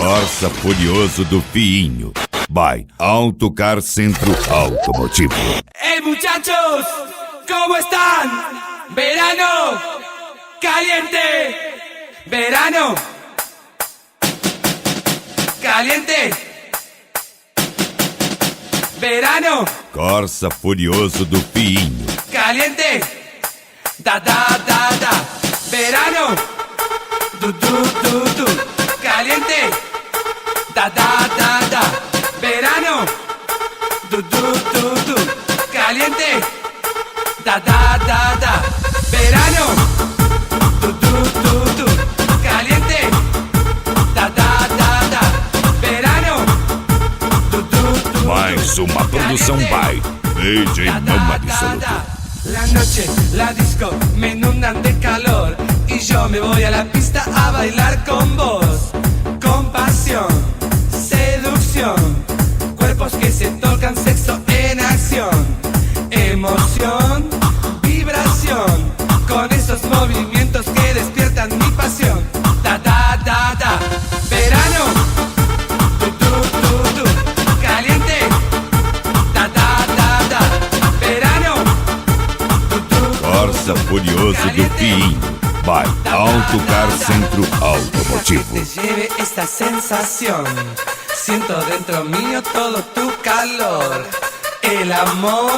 Corsa Furioso do Fiinho. By Autocar Centro Automotivo. ¡Hey muchachos! ¿Cómo están? ¡Verano! ¡Caliente! ¡Verano! ¡Caliente! ¡Verano! Corsa Furioso do Fiinho. ¡Caliente! ¡Da, da, da, da! ¡Verano! ¡Du, du, du, du! ¡Caliente! ¡Da, da, da, da! ¡Verano! ¡Du, du, du, du! ¡Caliente! ¡Da, da, da, da! ¡Verano! ¡Du, du, du, du! ¡Caliente! ¡Da, da, da, da! ¡Verano! ¡Du, du, du, du! Mais uma produção by DJ Mama Absoluto. La noche, la disco me inundan de calor y yo me voy a la pista a bailar con vos. Con pasión, seducción, cuerpos que se tocan, sexo en acción, emoción, vibración, con esos movimientos que despiertan mi pasión. Da, da, da, da, verano, du, du, du, du, caliente, da, da, da, da, verano, du, du, Corsa Furioso do Fiinho. By Autocar Centro Automotivo. Te lleve esta sensación. Siento dentro mío todo tu calor. El amor,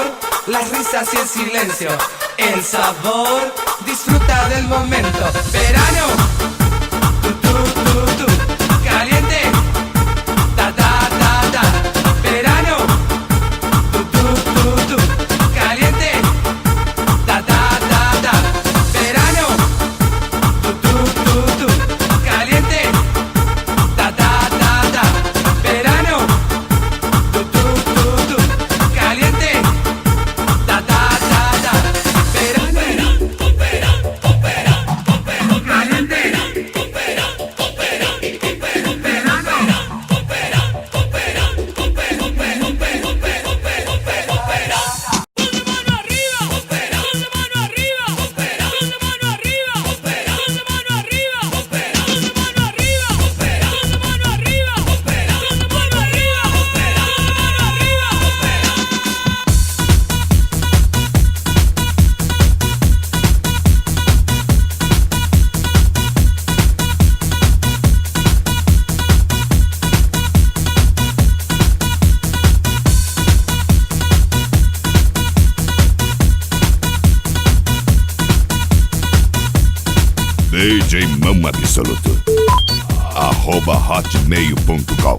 las risas y el silencio. El sabor, disfruta del momento. Verano, tu, tu, tu, tu, caliente, da, da, da, da. Verano, tu, tu, tu, tu, caliente, da, da, da, da. Verano, tu, tu, tu, tu, caliente, da, da, da, da. Verano, tu, tu, tu, tu, caliente, da, da, da, da. Verano, DJ Mama Absoluto. @hotmail.com.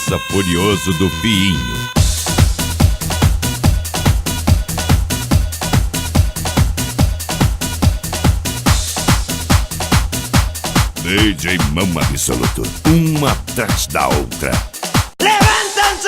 Corsa Furioso do Fiinho. DJ Mão Absoluto, uma atrás da outra. ¡Levántense!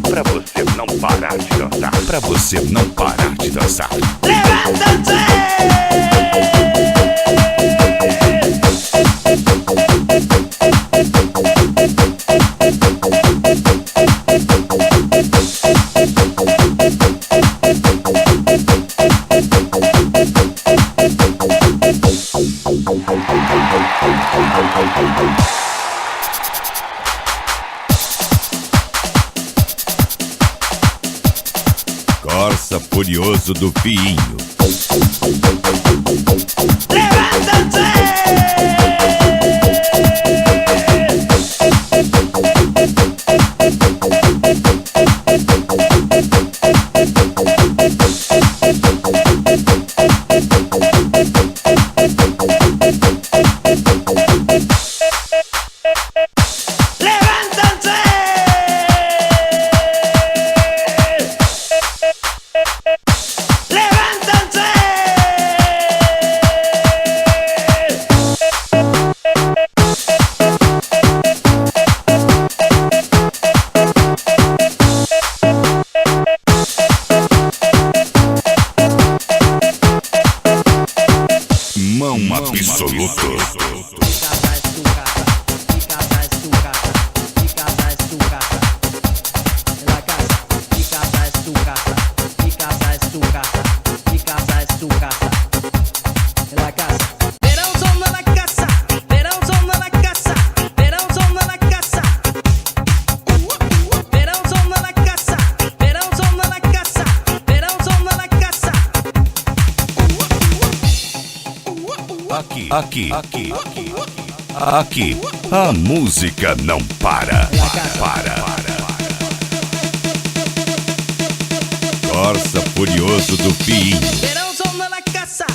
Pra você não parar de dançar. Pra você não parar de dançar. ¡Levántense! Corsa Furioso do Fiinho. Mão Absoluto. Aqui, a música não para. Corsa Furioso do Fiinho. Verão son de la casa.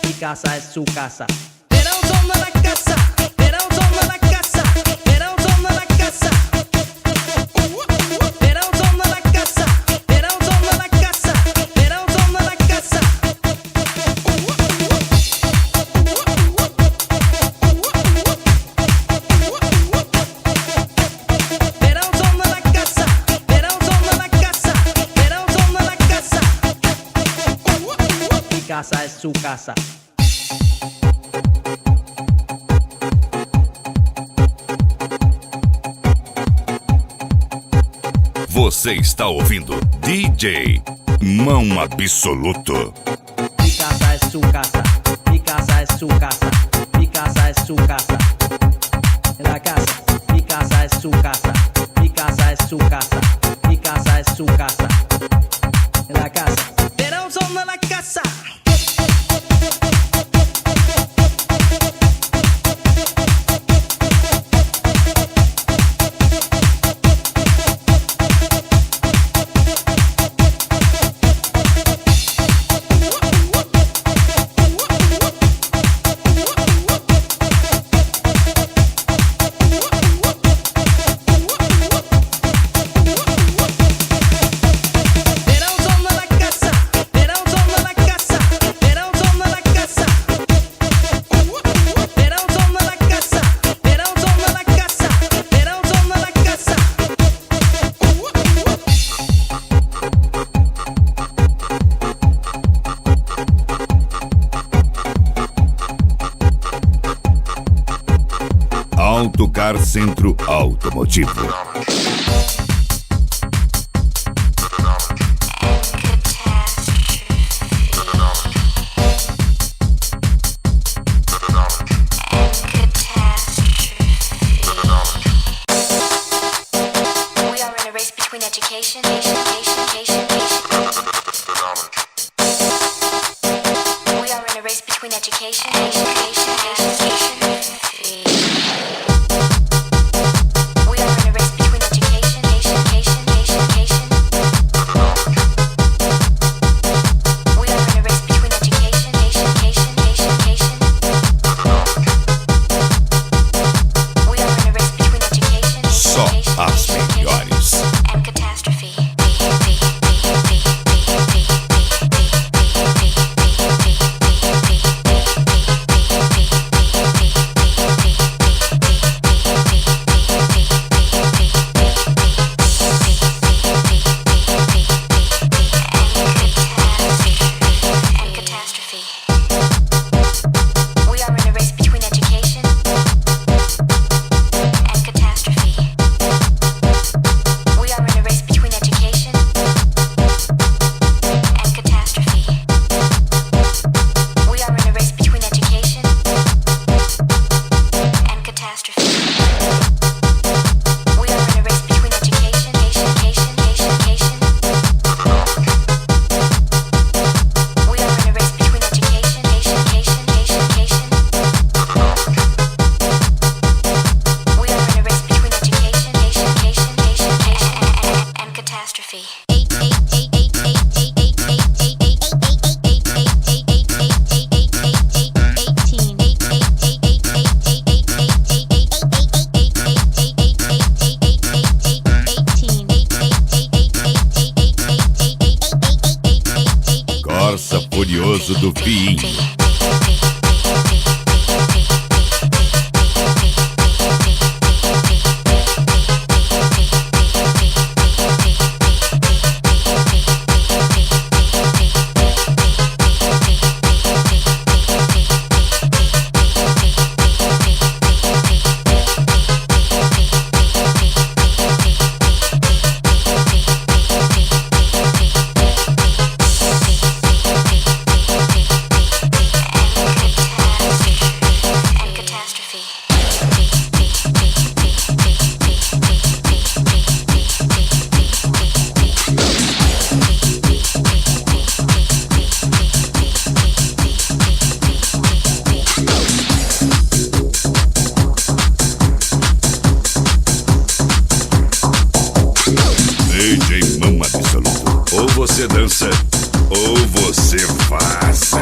Mi casa es su casa. Verão son de la casa. Verão son de la casa. Verão son de la casa. Verão son de la casa. Verão son de la casa. Verão son de la casa. Verão son de la casa. Verão son de la casa. Verão son de la casa. Mi casa es su casa. Você está ouvindo DJ Mão Absoluto. Mi casa es su casa. Mi casa es su casa. Mi casa es su casa. En la casa. Mi casa es su casa. Mi casa es su casa. Mi casa es su casa. En la casa. Verão son de la casa. Autocar Centro Automotivo. Furioso do Fim. DJ Mama Absoluto. Ou você dança, ou você vaza.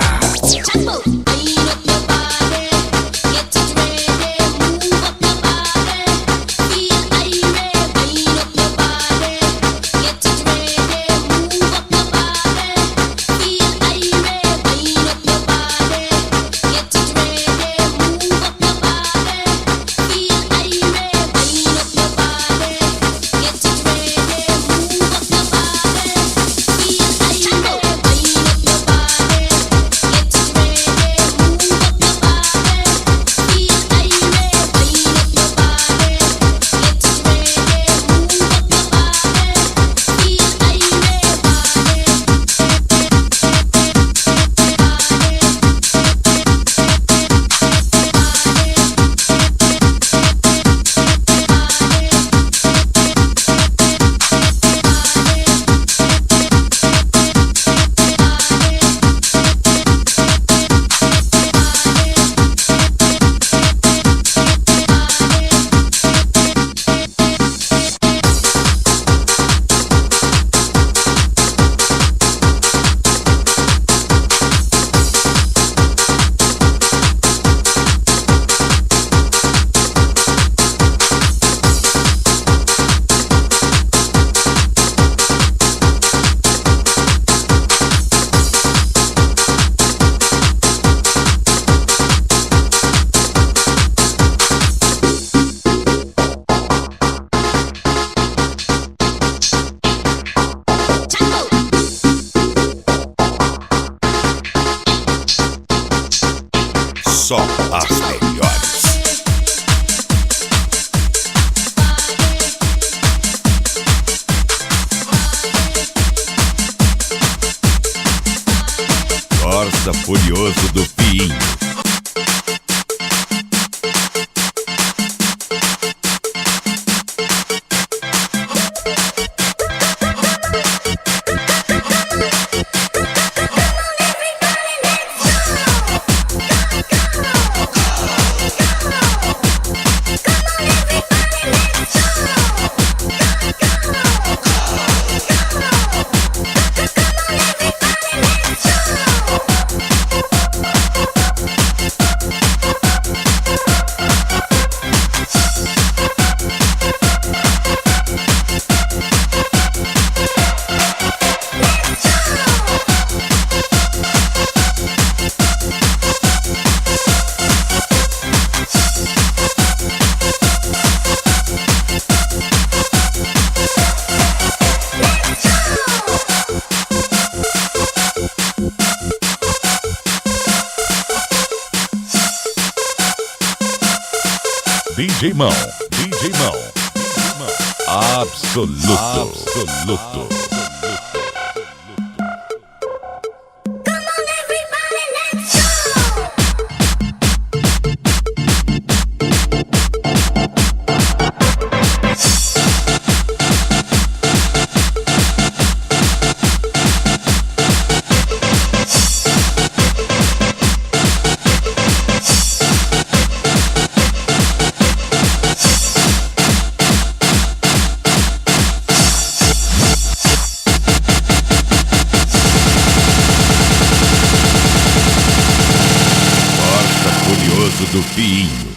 Só as melhores. Corsa Furioso do Fim. DJ Mão. Absoluto. Do Fiinho.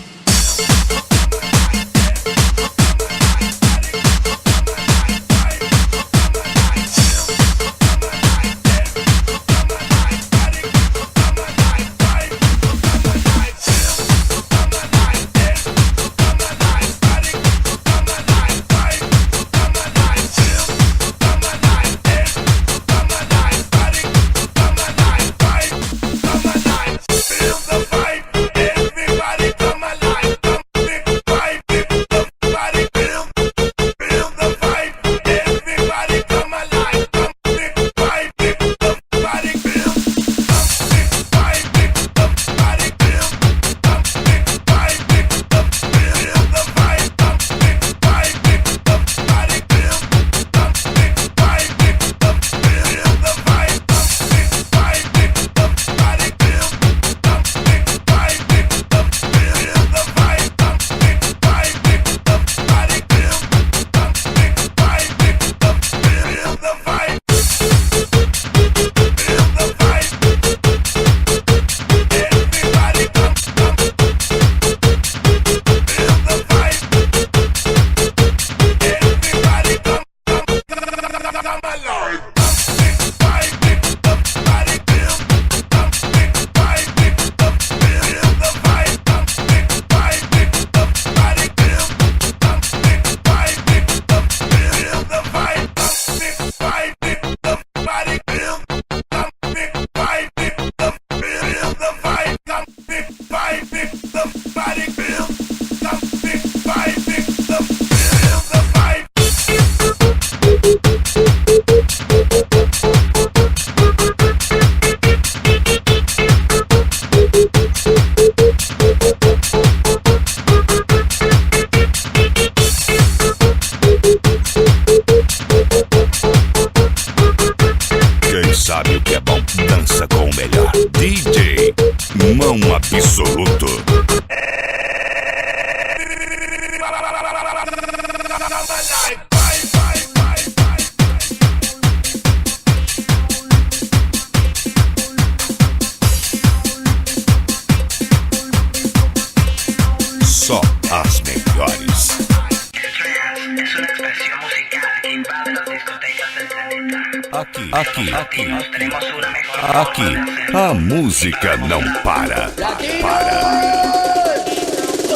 Sabe o que é bom? Dança com o melhor DJ Mão Absoluto. Só as melhores. Aqui, a música não para.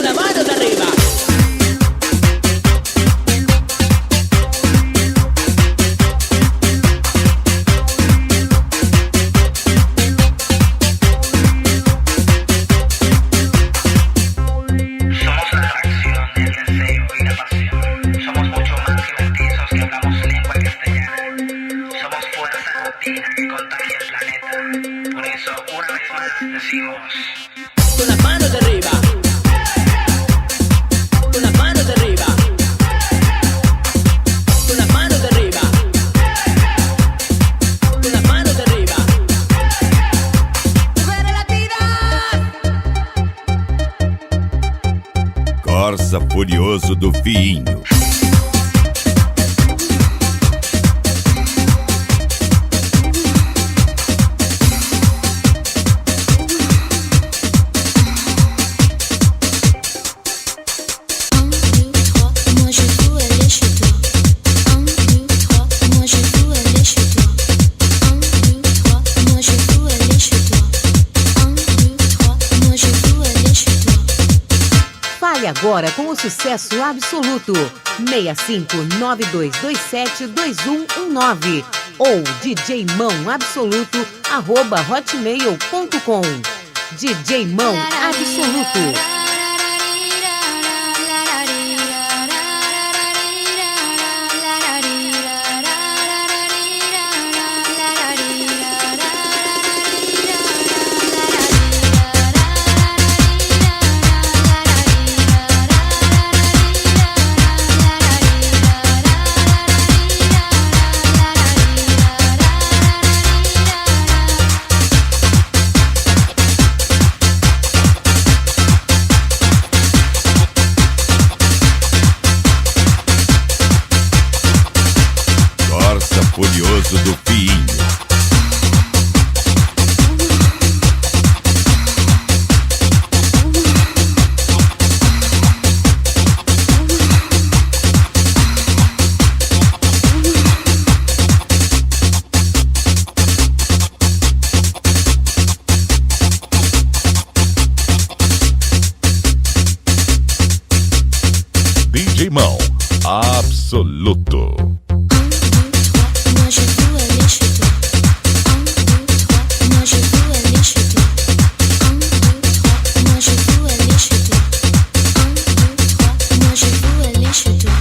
Una mano de arriba. Con las manos de arriba. Con las manos de arriba. Con las manos de arriba. Con las manos de arriba. Mujeres latinas. Corsa Furioso do Fiinho. Agora com o sucesso absoluto 6592272119 ou djmãoabsoluto@hotmail.com. DJ Mão Absoluto. absoluto. Moi je veux aller chez toi. 1, 2, 3, moi je veux aller chez toi. 1, 2, 3, moi je veux aller chez toi. 1, 2, 3, moi je veux aller chez toi.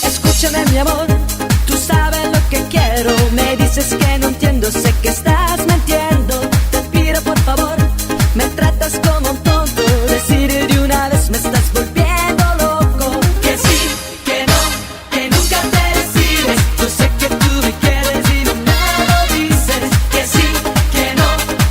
Escúchame mi amor, tú sabes lo que quiero. Me dices que no entiendo, sé que estás mintiendo. Te pido por favor, me tratas como un tonto. Decir de una vez me estás volviendo loco. Que sí, que no, que nunca te decides. Yo sé que tú me quieres y no me lo dices. Que sí, que no,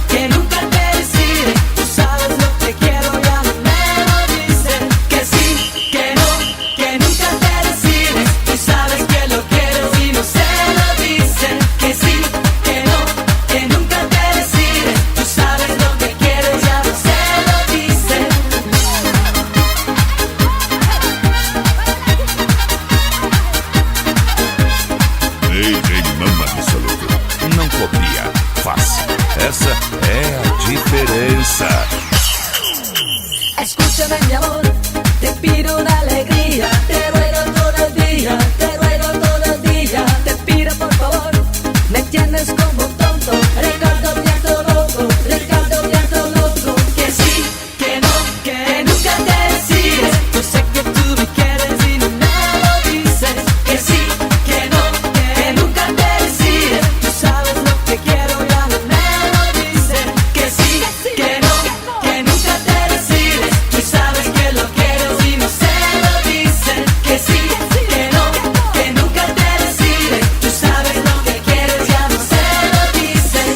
que nunca te decides. Tú sabes lo que quiero, ya no me lo dices. Que sí, que no, que nunca te decides. Tú sabes que lo quieres y no se lo dicen. Que sí, que no, que nunca te decides. Tú sabes lo que quieres, ya no se lo dicen. DJ Mama Absoluto. Não copia, faça. Essa é a diferença. Escúchame mi amor, te pido una alegría. Te ruego todo el día, te ruego todo el día. Te pido por favor, me tienes como un tonto. Ricardo Pianto loco, Ricardo Pianto loco. Que sí, que no, que nunca te decides. Yo sé que tú me quieres y no me lo dices. Que sí, que no, que nunca te decides. Tú sabes lo que quiero, ya no me lo dices. Que sí, que no, que nunca te decides. Tú sabes que lo quiero y no se lo dicen. Que sí, que no, que nunca te decides. Tú sabes lo que quieres, ya no se lo dicen.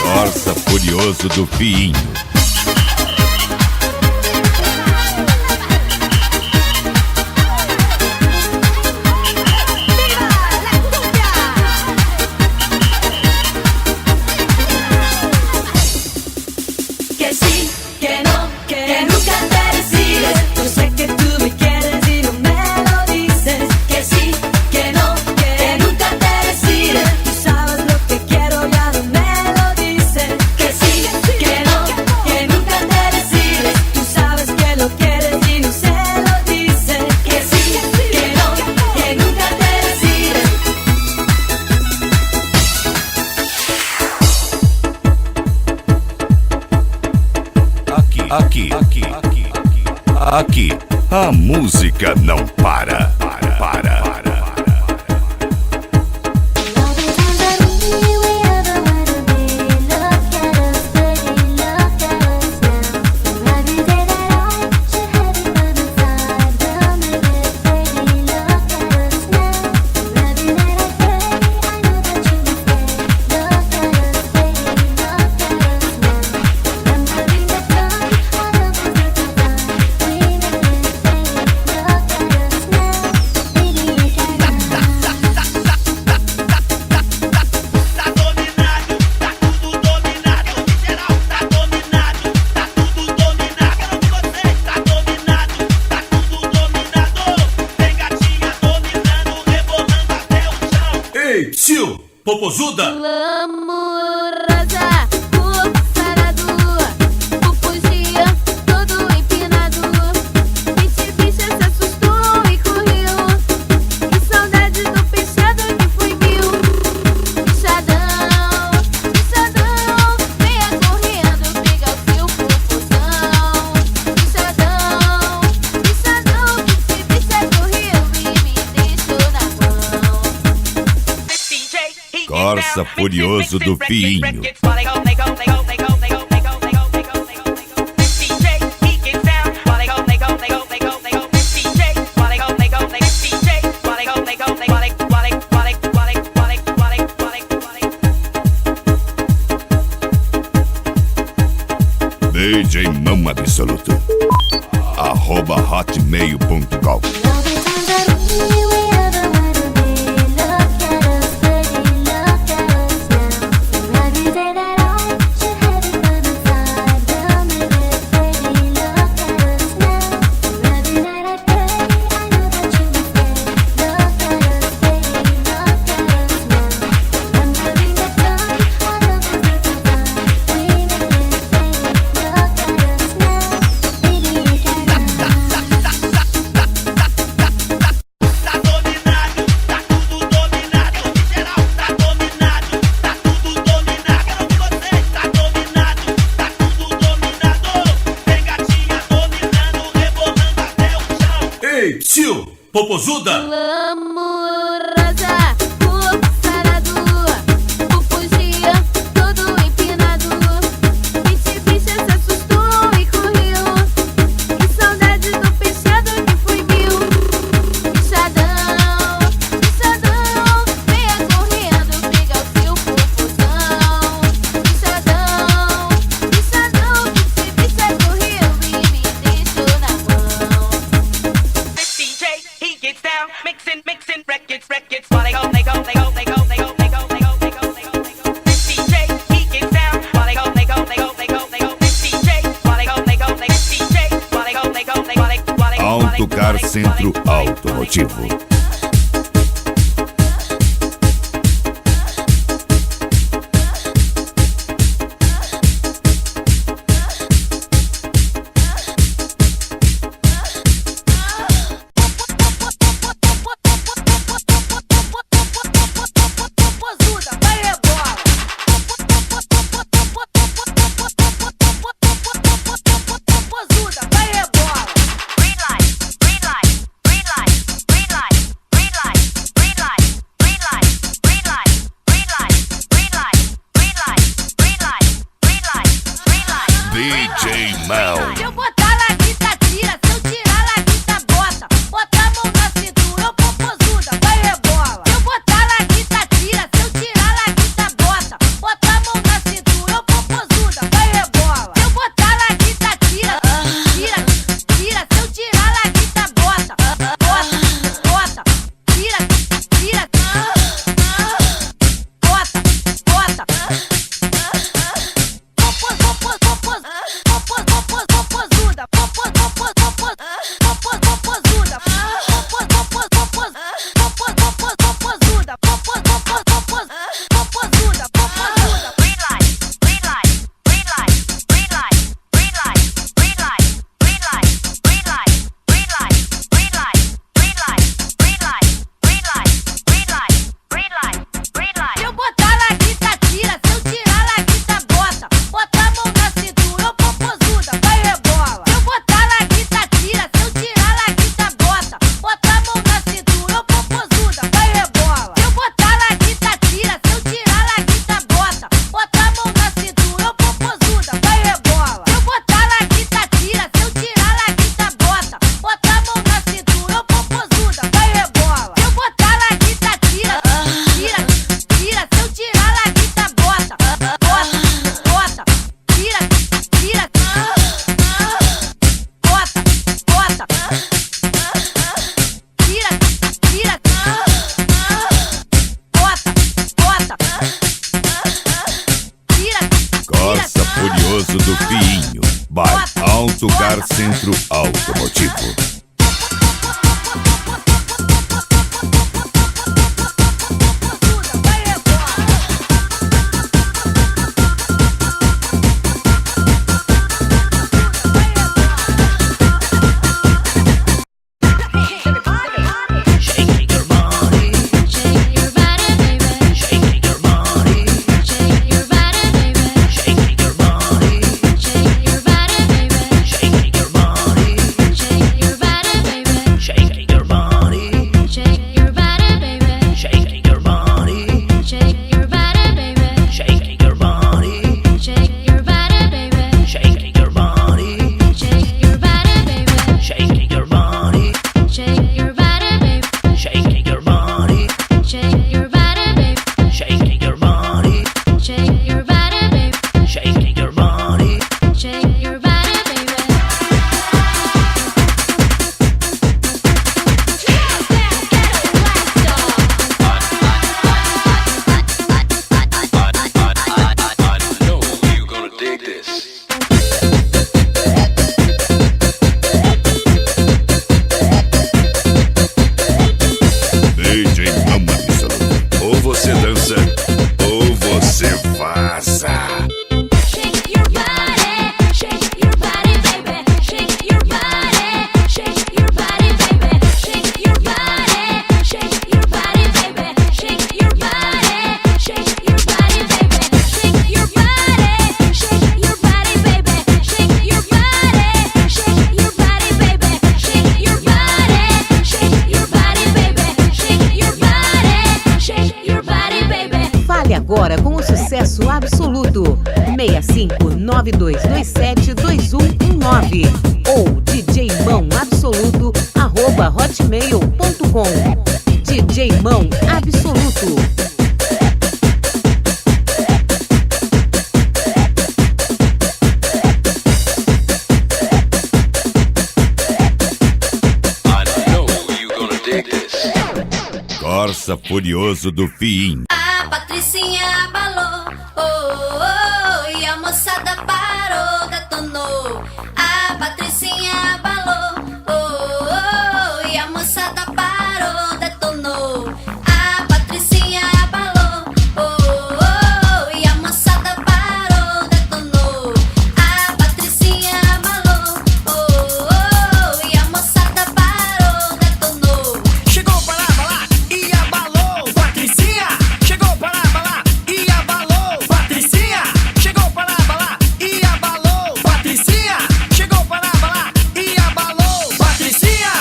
Força Furioso do Fiinho. Que sí, que no, que nunca te decides. Yo sé que tú me quieres y no me lo dices. Que sí, que no, que nunca te decides. Tú sabes lo que quiero, ya no me lo dices. Que sí, que no, que nunca te decides. Tú sabes que lo quieres y no se lo dices. Que sí, que no, que nunca te decides. Aqui, a música não para. Baby, Popozuda. Glamurosa, corpo sarado, pupuzinha todo empinado. Bicho se assustou e correu. Que saudade do penteado que foi meu. Bichadão, venha correndo, pega o seu popozão. Bichadão, bicha correu e me deixou na mão. Corsa Furioso do Pinho. DJ Mão Absoluto. @hotmail.com. Tio, Popozuda. Glamurosa, corpo sarado, pupuzinha todo empinado. Bicho se assustou e correu. Que saudade do penteado que foi meu. Bichadão, venha correndo, pega o seu popozão. Bichadão, bicha correu e me deixou na mão. He gets down, mixing records, while they go. This DJ, he gets down, while they go. This DJ, while they go. Autocar Centro Automotivo. Green light, green light, green light, green light. Sucesso absoluto. 6592272119 ou djmãoabsoluto@hotmail.com. DJ Mão Absoluto. Corsa Furioso do Fim. A Patricinha abalou, oh, oh, oh, e a moçada parou, detonou. A Patricinha abalou, oh, oh, oh, e a moçada parou, detonou. A Patricinha abalou, oh, oh, oh, e a moçada parou, detonou. A Patricinha abalou, oh, oh, oh, e a moçada parou, detonou. Chegou para abalar e abalou, Patricinha. Chegou para abalar e abalou, Patricinha. Chegou para abalar e abalou, Patricinha. Chegou para abalar e abalou, Patricinha.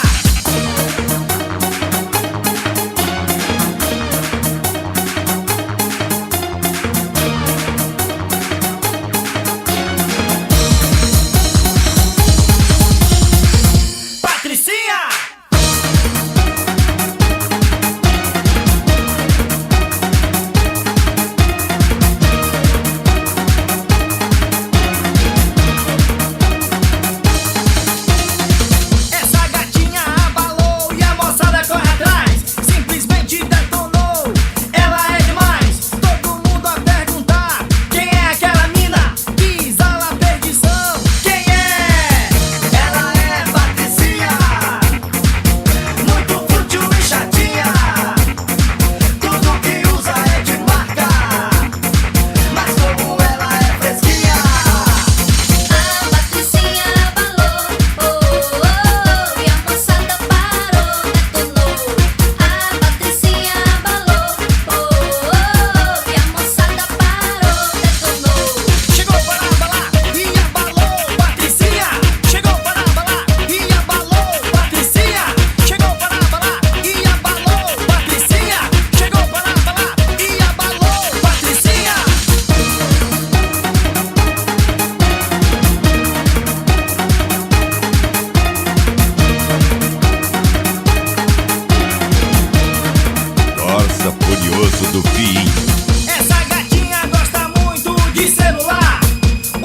Patricinha. Essa gatinha abalou e a moçada corre atrás. Simplesmente detonou. Ela é demais. Todo mundo a perguntar: quem é aquela mina que exala a perdição? Quem é? Ela é Patricinha. Muito fútil e chatinha. Tudo que usa é de marca. Mas como ela é fresquinha. A Patricinha abalou, oh, oh, oh, e a moçada parou, detonou. A Patricinha abalou, oh, oh, oh, e a moçada parou, detonou. Chegou para abalar e abalou, Patricinha. Chegou para abalar e abalou, Patricinha. Chegou para abalar e abalou, Patricinha. Chegou para abalar e abalou, Patricinha. Corsa Furioso do Fim. Essa gatinha gosta muito de celular.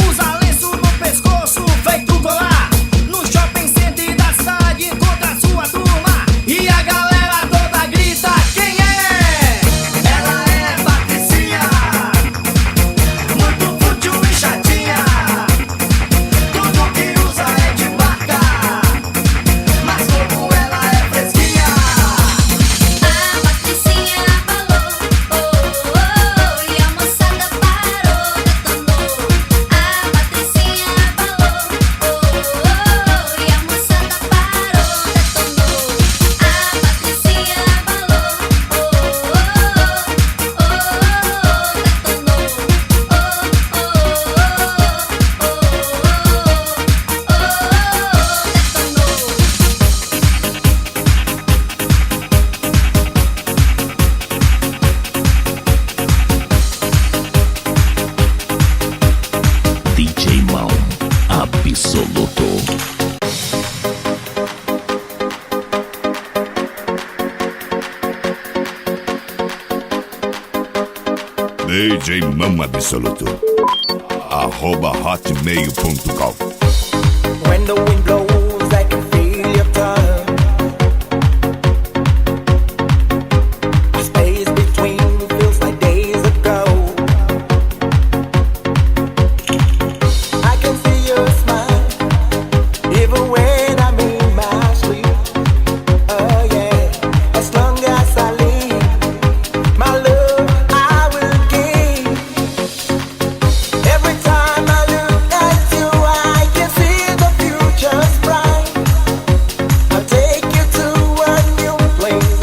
Usa lenço no pescoço, feito colar. No shopping center da cidade encontra sua turma. E a galera toda grita: quem é? Ela é Patricinha. Muito fútil e chatinha. Tudo que usa é de marca. Mas como ela é fresquinha. A Patricinha abalou, oh, oh, oh, e a moçada parou, detonou. A Patricinha abalou, oh, oh, oh, e a moçada parou, detonou. A Patricinha abalou, oh, oh, oh, DJ Mão Absoluto. DJ Mão Absoluto. @hotmail.com. When the wind blows, I can feel your touch. The space between feels like days ago. I can see your smile, even when I'm in my sleep. Oh yeah, as long as I live, my love I will give. Every time I look at you, I can see the future's bright. I'll take you to a new place,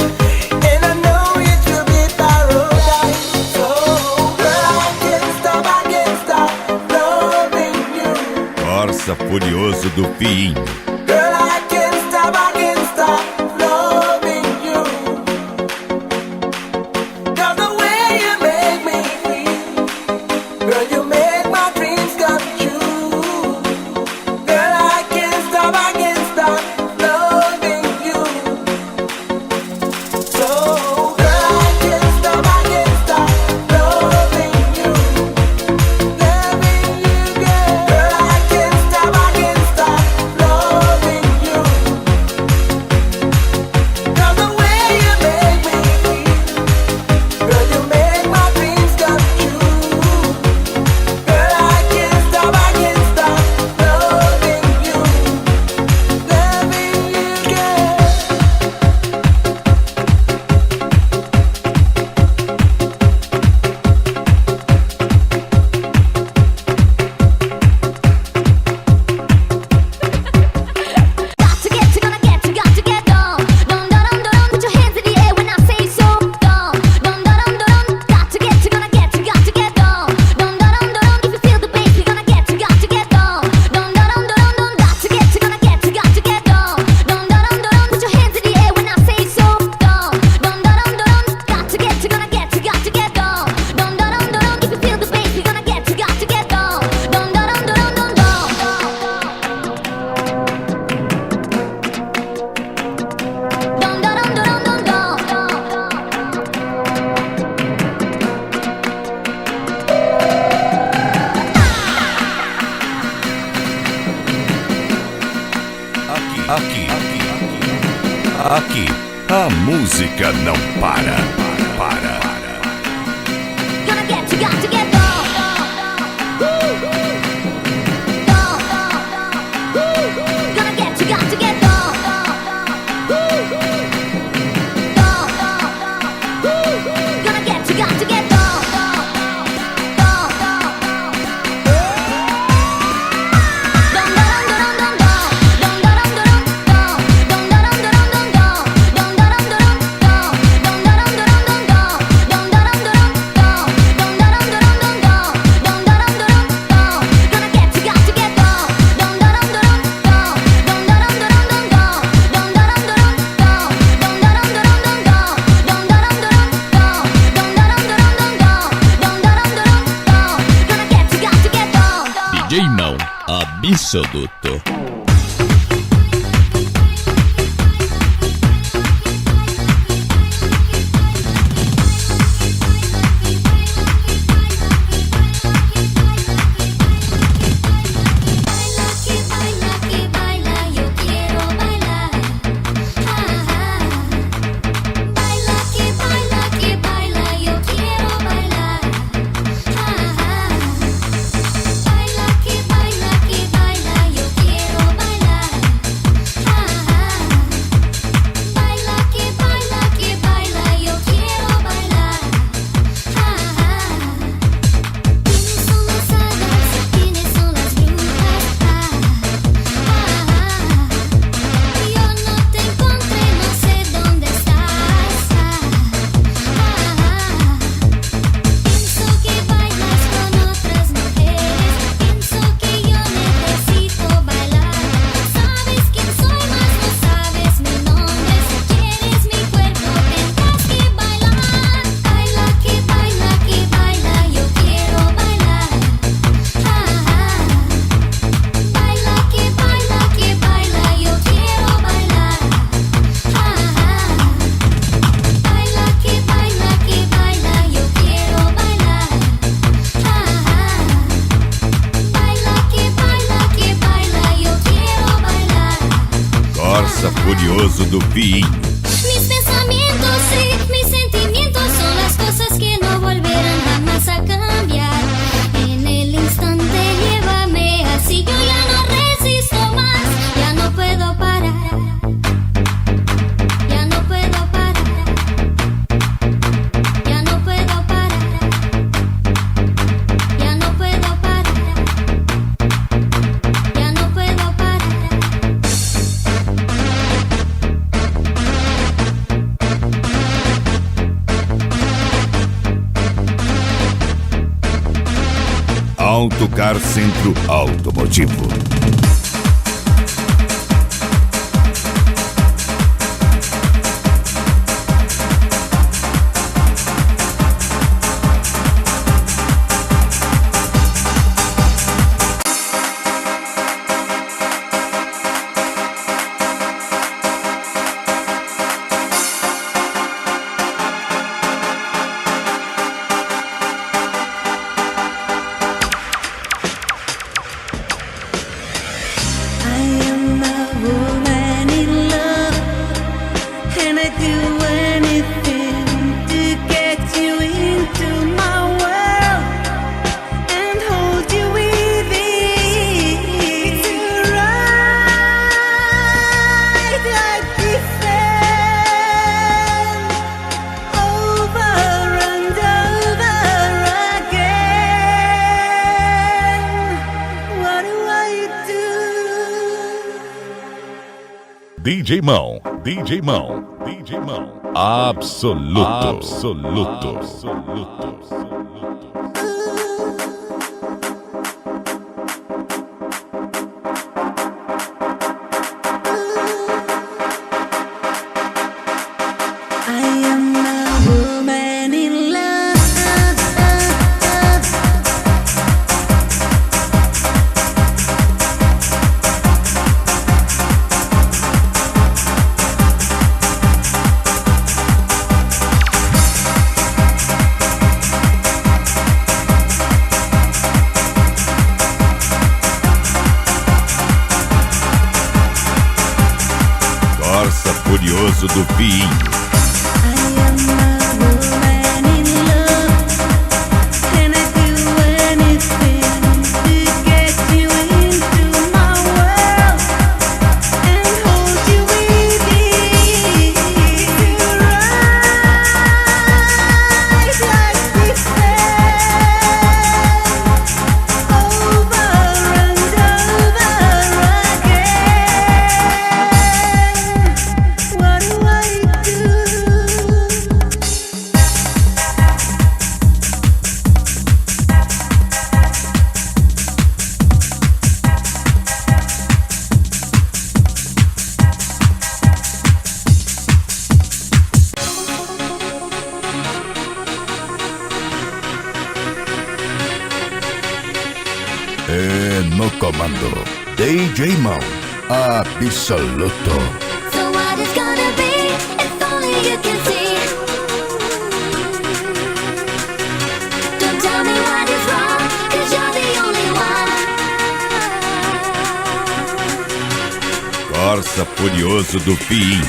and I know it will be paradise. So, girl, I can't stop loving you. Corsa Furioso do Fim. Girl, I can't stop loving you. 'Cause the way you make me feel Aqui, a música não para. Gonna get you, got to get down. Gonna get you, got to get down. Gonna get you, got to get down. DJ Mão Absoluto. Que baila, yo quiero bailar. Baila, que baila, yo quiero bailar. Baila, que baila, yo quiero bailar. Baila, que baila, yo quiero bailar. ¿Quiénes son las hadas? ¿Quiénes son las brujas? Yo no te encontré, no sé dónde estás. Pienso que bailas con otras mujeres. Pienso que yo necesito bailar. Sabes quién soy, mas no sabes mi nombre. Si quieres mi cuerpo, tendrás que bailar. Baila, que baila, yo quiero bailar. Baila, que baila, yo quiero bailar. Baila, que baila, yo quiero bailar. Baila, que baila, yo quiero bailar. Corsa Furioso do Vinho. Mis pensamientos y mis sentimientos son las cosas que no volverán jamás a cambiar. En el instante llévame así, yo ya no resisto más. Ya no puedo parar. Ya no puedo parar. Ya no puedo parar. Ya no puedo parar. Ya no puedo parar. Autocar Centro Automotivo. DJ Mão Absoluto. Corsa Furioso do Fim. No comando, DJ Mão, absoluto. So what it's gonna be, if only you can see. Don't tell me what is wrong, 'cause you're the only one. Corsa Furioso do Fim.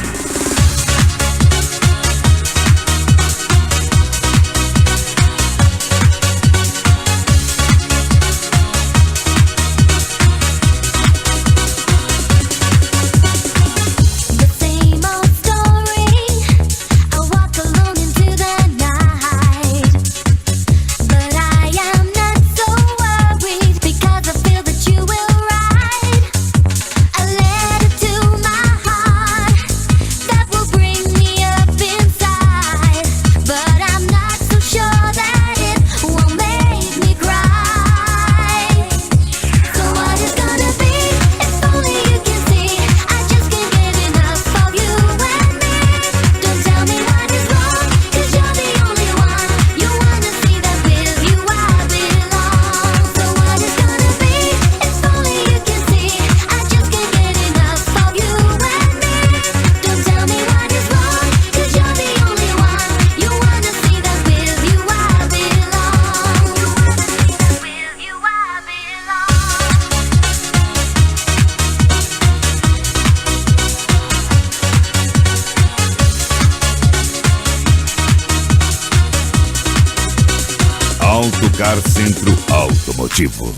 Autocar Centro Automotivo.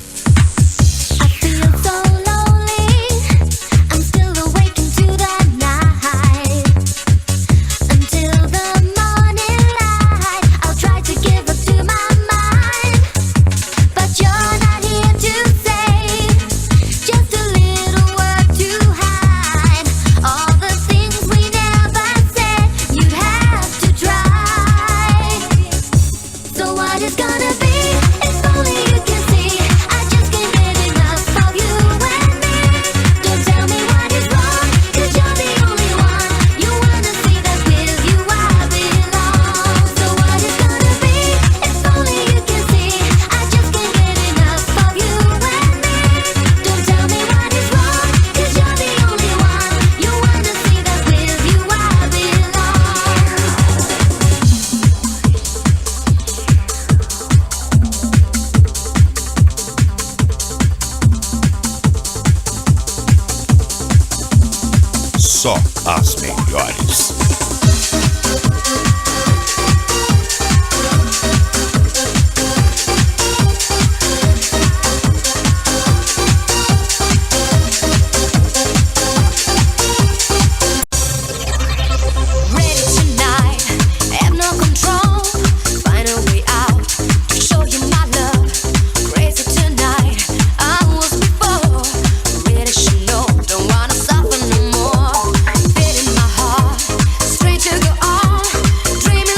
Só as melhores. Straight to go on, dreaming.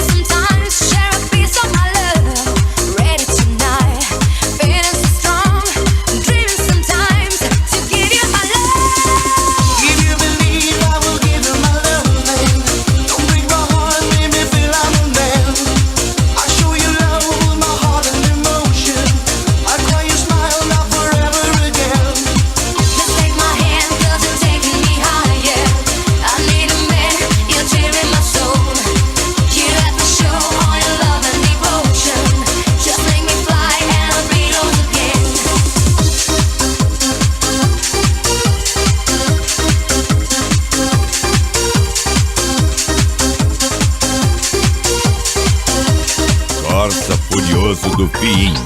Furioso do Pinho.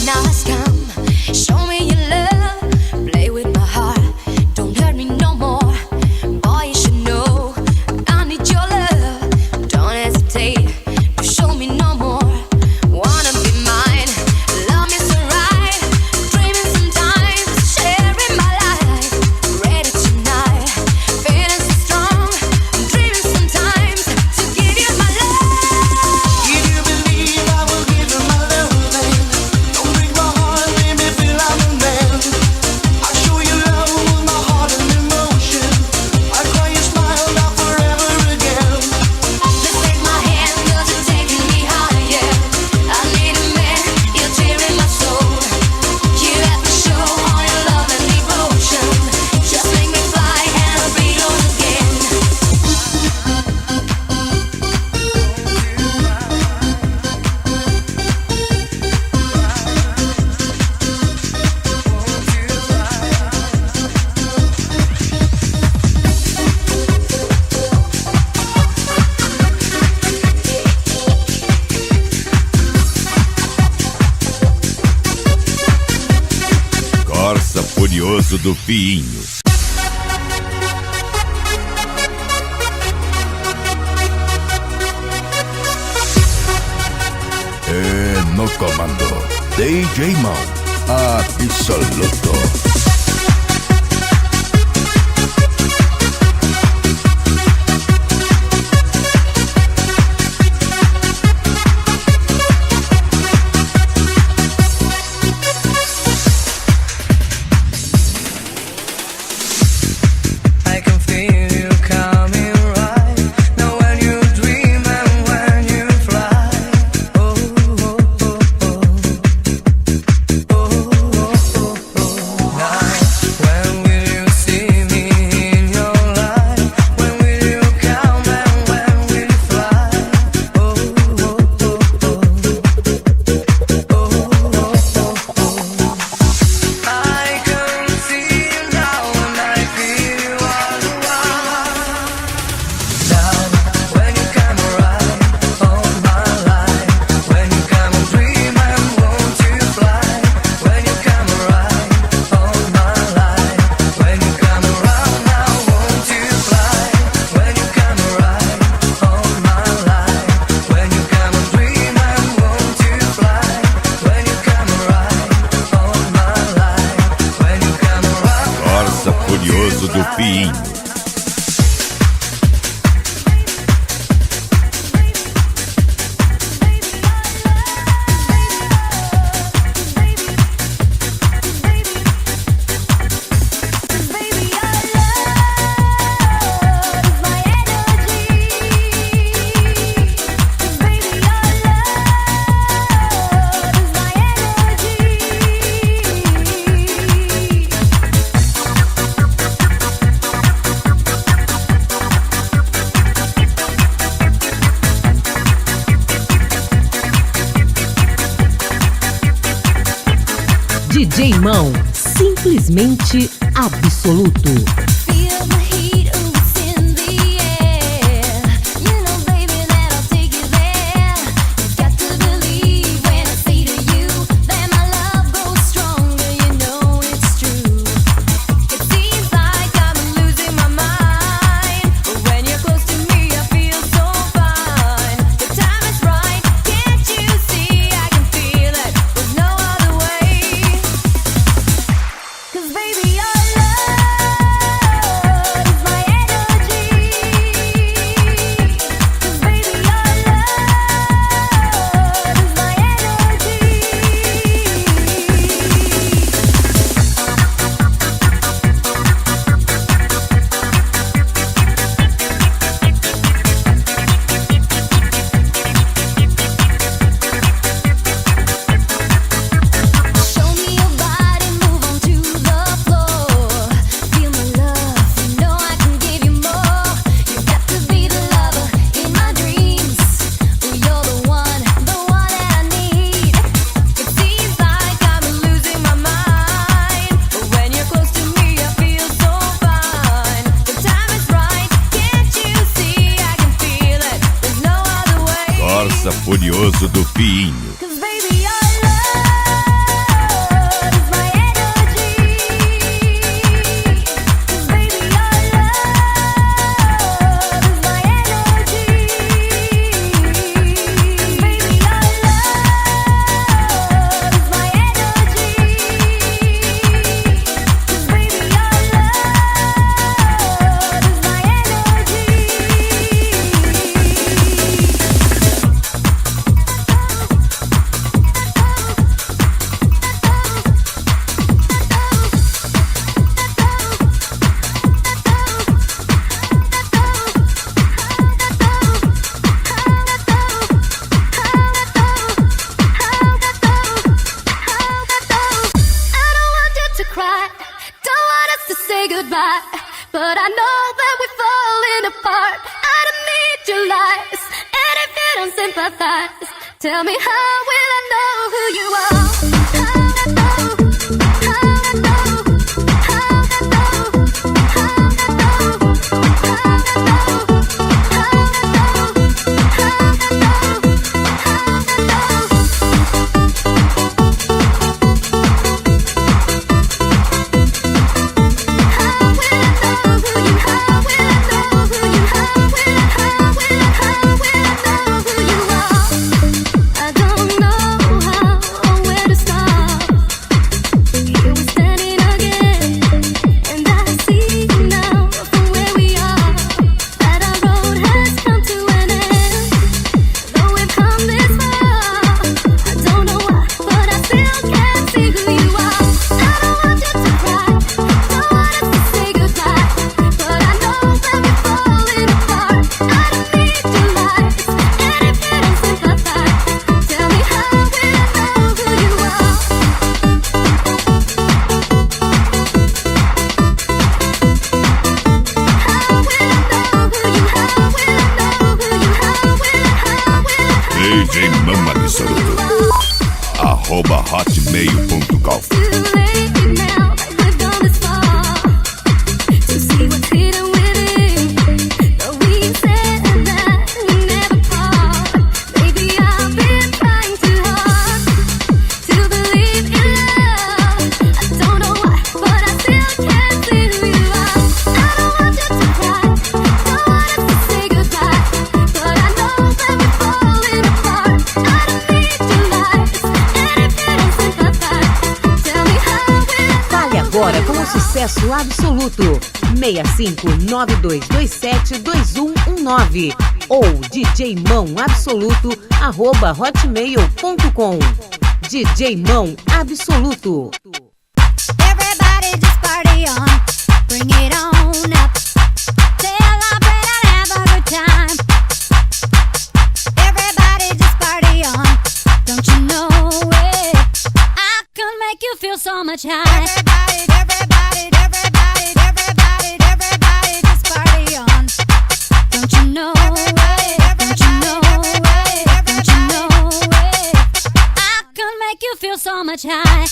Now has come, show me your love, play with my heart, don't hurt me no more. Boy, you should know, I need your love, don't hesitate to show me no more. Wanna be mine, love me so right, dreaming sometimes, sharing my life, ready tonight, feeling so strong, dreaming sometimes to give you my love. If you believe I will give you my loving, don't break my heart, make me feel I'm a man. I'll show you love with my heart and emotion. I'll cry your smile now forever again. Let's take my hand, 'cause you're taking me higher. I need a man, you're tearing my soul. You have to show all your love and devotion. Just make me fly and I'll be yours again. Corsa Furioso do Pinho. No comando, DJ Mão, absoluto. I can feel you coming right now when you dream and when you fly. Oh, oh, oh, oh. Oh, oh, oh, oh. Now, when will you see me in your life? When will you come and when will you fly? Oh, oh, oh, oh. Oh, oh, oh, oh. I can see you now and I feel you all around. Now, when you come around, all my life. When you come and dream and won't you fly? When you come around, all my life. When you come around now, won't you fly? When you come around, all my life. When you come and dream and won't you fly? When you come around, all my life. When you come around. Corsa Furioso do Pinho. Baby, your love is my energy. Baby, your love is my energy. DJ Mão, simplesmente absoluto. Feel the heat, ooh, it's in the air. You know, baby, that I'll take you there. You got to believe when I say to you that my love goes stronger. You know it's true. It seems like I'm losing my mind, but when you're close to me, I feel so fine. The time is right, can't you see? I can feel it. There's no other way. 'Cause baby, your love is my energy. 'Cause baby, your love is my energy. Show me your body, move on to the floor. Feel my love, you know I can give you more. You got to be the lover in my dreams. You're the one that I need. It seems like I'm losing my mind, but when you're close to me, I feel so fine. The time is right, can't you see? I can feel it. There's no other way. Corsa Furioso do Pinho. 'Cause sympathize. Tell me, how will I know who you are? How will I know? How will I know? How will I know? How will I know? How will I know? How will I know? How will I know? DJ Mão Absoluto. @hotmail.com. Agora com o sucesso absoluto 6592272119 ou DJ Mão Absoluto @hotmail.com. DJ Mão Absoluto. Everybody just party on, bring it on up. Celebrate and have a good time. Everybody just party on, don't you know it? I can make you feel so much high. Everybody just party on. Don't you know it? Don't you know it? Don't you know it? I can make you feel so much high.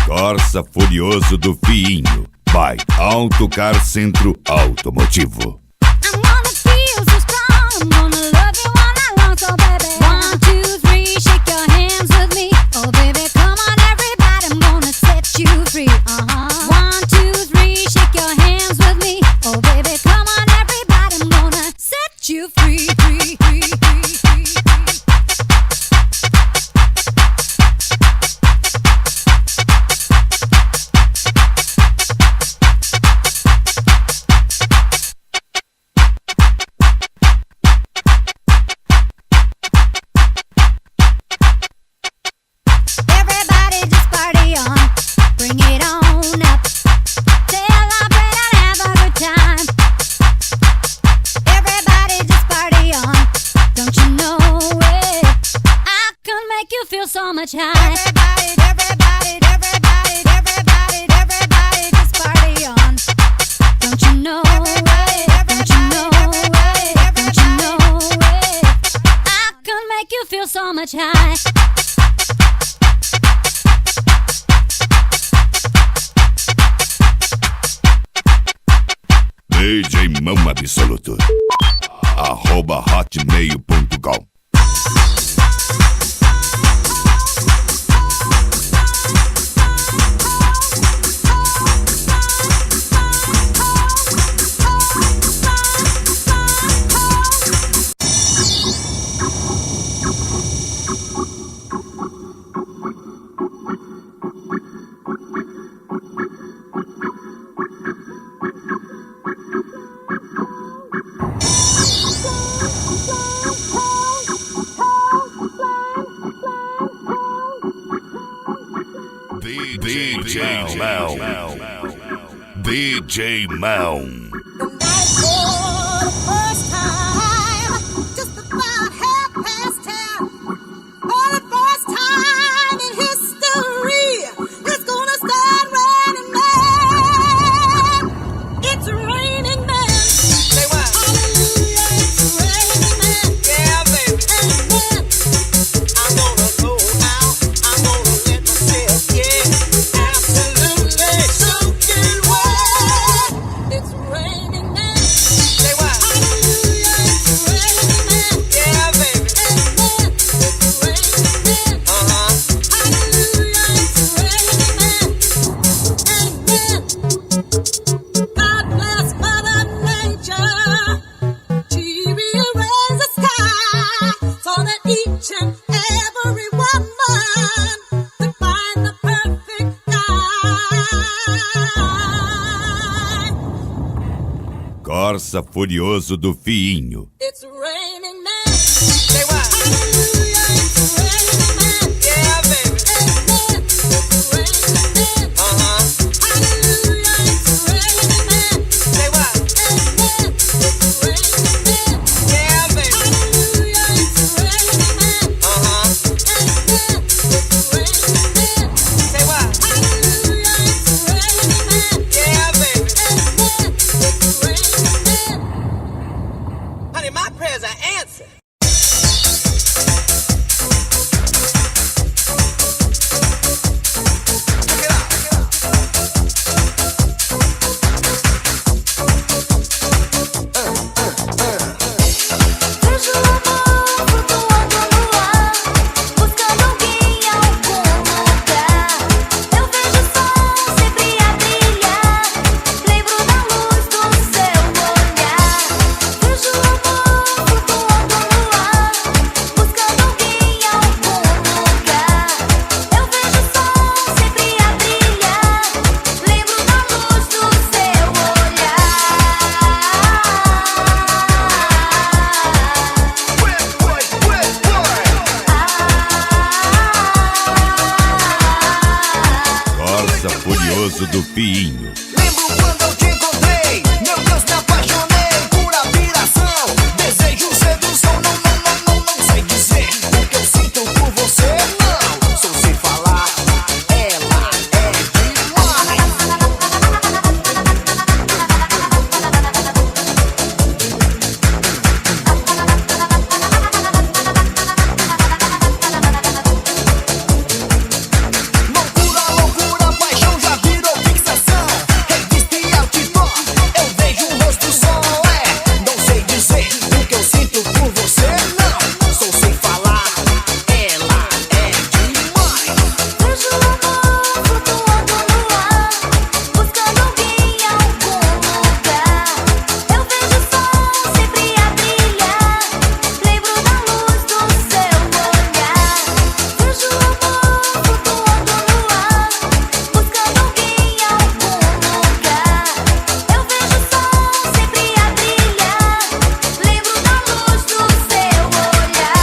Corsa Furioso do Fiinho. By Autocar Centro Automotivo. I'm gonna feel so strong. I'm gonna love you all night long. So baby, 1, 2, 3, shake your hands with me. Oh baby, come on everybody, I'm gonna set you free. 1, 2, 3, shake your hands with me. Oh baby, come on everybody, I'm gonna set you free. So much high. Everybody just party on. Don't you know it? Don't you know it? Don't you know it? I can make you feel so much high. DJ Mão Absoluto. @hotmail.com. DJ Mão. Corsa Furioso do Fiinho. It's raining men. Say what? Hallelujah, it's raining men. Yeah, baby. Amen. It's raining men. Hallelujah, it's raining men. Say what? Amen. It's raining men. Yeah, baby. Hallelujah, it's raining men. Amen. It's raining men. Say what? Hallelujah, it's raining men. Yeah, baby. Amen. It's raining men. Honey, my prayers are answered. Vejo o amor flutuando no ar, buscando alguém em algum lugar. Eu vejo o sol sempre a brilhar, lembro da luz do seu olhar. Vejo o amor flutuando no ar, buscando alguém em algum lugar. Eu vejo o sol sempre a brilhar, lembro da luz do seu olhar. Corsa Furioso do Fiinho. Lembro quando eu te encontrei, meu Deus, me apaixonei por admiração, desejo, sedução, não sei dizer o que eu sinto por você, não, sou sem falar, ela é demais. Loucura, paixão já virou fixação. Revista e outdoor, eu vejo o rosto só. Não sei dizer o que eu sinto por você, não. Sou sem falar, ela é demais. Vejo o amor flutuando no ar, buscando alguém em algum lugar. Eu vejo o sol sempre a brilhar, lembro da luz do seu olhar. Vejo o amor flutuando no ar, buscando alguém em algum lugar. Eu vejo o sol sempre a brilhar, lembro da luz do seu olhar.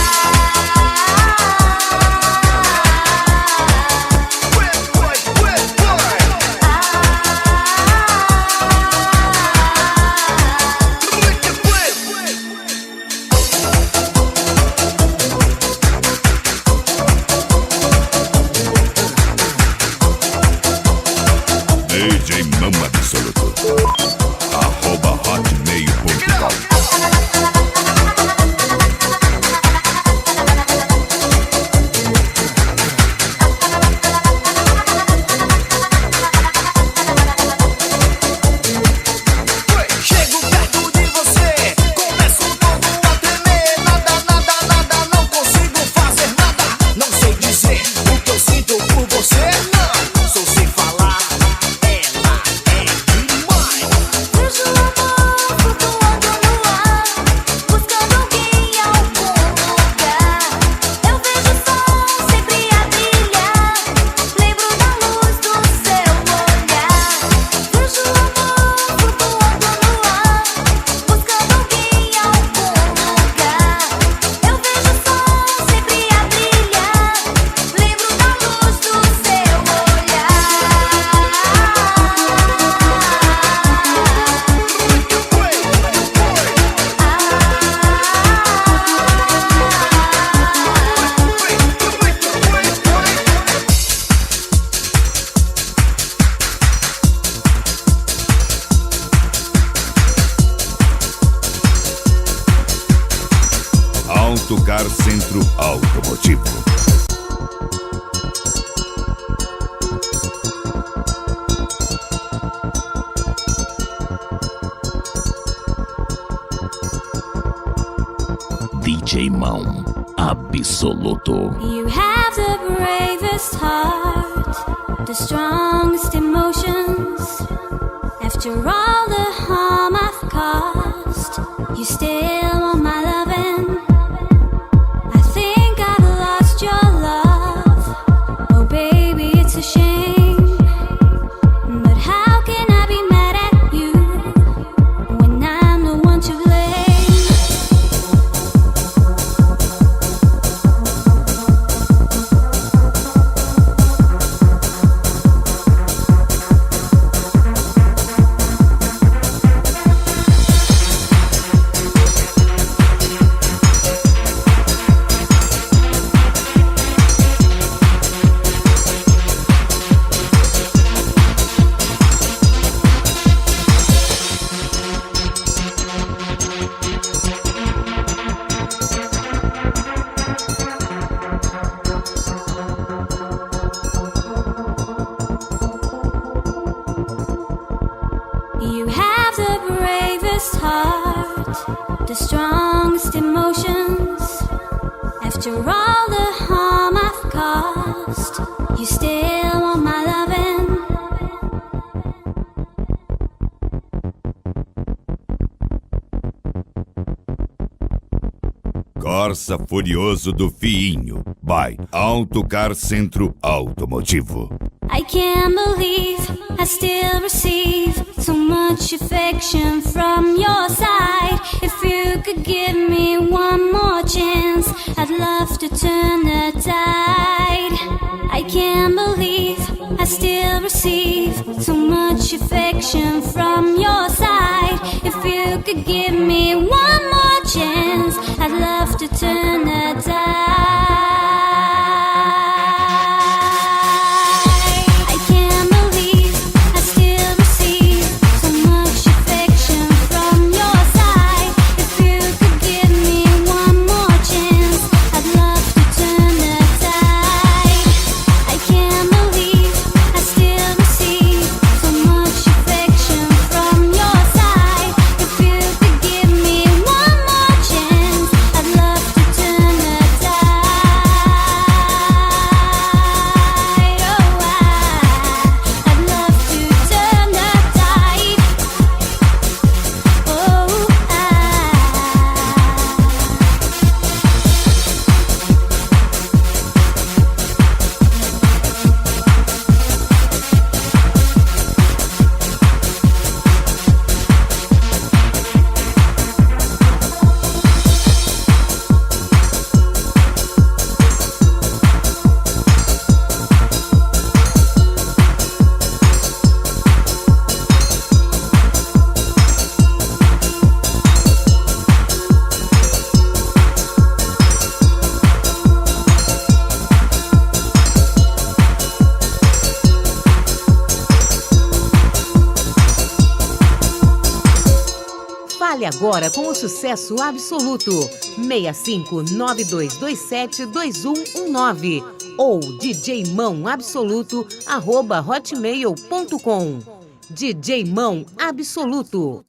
DJ Mão Absoluto. @hotmail.com. Chego perto de você, começo todo a tremer. Nada, não consigo fazer nada. Não sei dizer o que eu sinto por você, não. Sou sem falar, ela é demais. Vejo o amor flutuando no ar, buscando alguém em algum lugar. Eu vejo o sol sempre a brilhar, lembro da luz do seu olhar. Vejo o amor flutuando no ar, buscando alguém em algum lugar. Eu vejo o sol sempre a brilhar, lembro da luz do seu olhar. Autocar Centro Automotivo. DJ Mão Absoluto. You have the bravest heart, the strongest emotions. After all the harm I've caused, you still want my loving. I think I've lost your love. Oh baby, it's a shame. But how can I be mad at you when I'm the the strongest emotions. After all the harm I've caused, you still want my loving. Corsa Furioso do Fiinho, by Autocar Centro Automotivo. I can't believe I still receive so much affection from your side. If you could give me one more chance, I'd love to turn the tide. I can't believe I still receive so much affection from your side. If you could give me one more chance, I'd love to turn the tide. Fale agora com o sucesso absoluto 6592272119 ou djmãoabsoluto@hotmail.com. DJ Mão Absoluto.